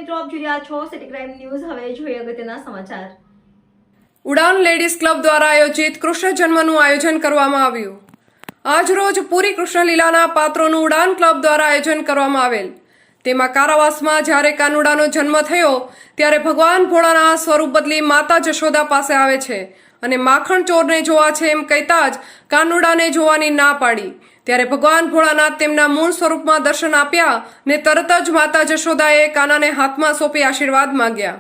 મિત્રો આપ જોઈ રહ્યા છો સિટી ક્રાઇમ ન્યૂઝ। હવે જોઈએ અગત્યના સમાચાર। ઉડાન લેડીઝ ક્લબ દ્વારા આયોજિત કૃષ્ણ જન્મનું આયોજન કરવામાં આવ્યું। આજ રોજ પૂરી કૃષ્ણ લીલાના પાત્રોનું ઉડાન ક્લબ દ્વારા આયોજન કરવામાં આવેલ। તેમાં કારાવાસમાં જ્યારે કાનુડાનો જન્મ થયો ત્યારે ભગવાન ભોળાના સ્વરૂપ બદલી માતા જશોદા પાસે આવે છે અને માખણ ચોરને જોવા છે એમ કહેતા જ કાનુડાને જોવાની ના પાડી। ત્યારે ભગવાન ભોળાનાથ તેમના મૂળ સ્વરૂપમાં દર્શન આપ્યા ને તરત જ માતા જશોદાએ કાનાને હાથમાં સોંપી આશીર્વાદ માંગ્યા।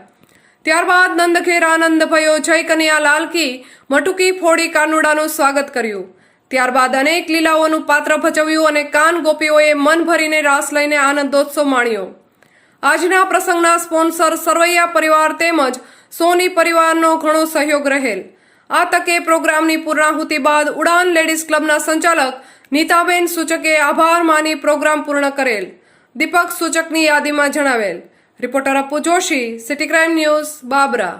ત્યારબાદ નંદઘેર આનંદ ભયો જય કનૈયા લાલ કી મટુકી ફોડી કાનુડાનું સ્વાગત કર્યું। ત્યારબાદ અનેક લીલાઓનું પાત્ર ભજવ્યું અને કાન ગોપીઓએ મન ભરીને રાસ લઈને આનંદોત્સવ માણ્યો। આજના પ્રસંગના સ્પોન્સર સરવૈયા પરિવાર તેમજ સોની પરિવારનો ઘણો સહયોગ રહેલ। આ તકે પ્રોગ્રામની પૂર્ણાહુતિ બાદ ઉડાન લેડીઝ ક્લબના સંચાલક નીતાબેન સૂચકે આભાર માની પ્રોગ્રામ પૂર્ણ કરેલ। દીપક સૂચકની યાદીમાં જણાવેલ। Reporter Apu Joshi, city crime news, Babra.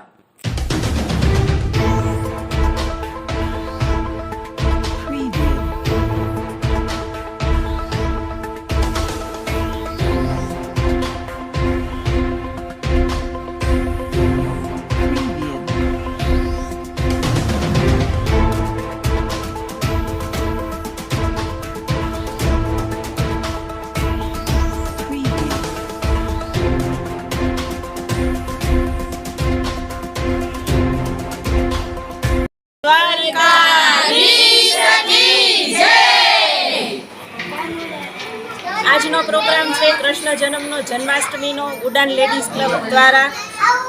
આજનો પ્રોગ્રામ છે કૃષ્ણ જન્મનો જન્માષ્ટમીનો ઉડાન લેડીઝ ક્લબ દ્વારા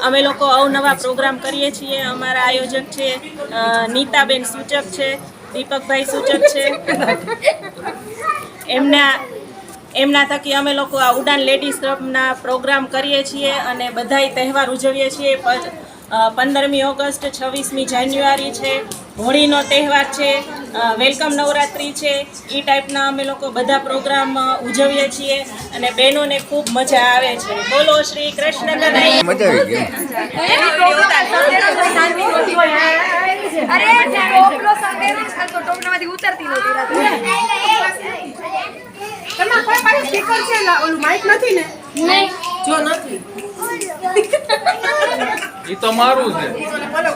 અમે લોકો અવનવા પ્રોગ્રામ કરીએ છીએ। અમારા આયોજક છે નીતાબેન સૂચક છે, દીપકભાઈ સૂચક છે। એમના થકી અમે લોકો આ ઉડાન લેડીઝ ક્લબના પ્રોગ્રામ કરીએ છીએ અને બધાય તહેવાર ઉજવીએ છીએ। 15મી ઓગસ્ટ, 26મી જાન્યુઆરી છે, હોળીનો તહેવાર છે, વેલકમ નવરાત્રિ છે, એ ટાઈપના અમે લોકો બધા પ્રોગ્રામ ઉજવીએ છીએ અને બહેનોને ખૂબ મજા આવે છે। બોલો શ્રી કૃષ્ણ કનૈયા। ઈ તો મારું છે।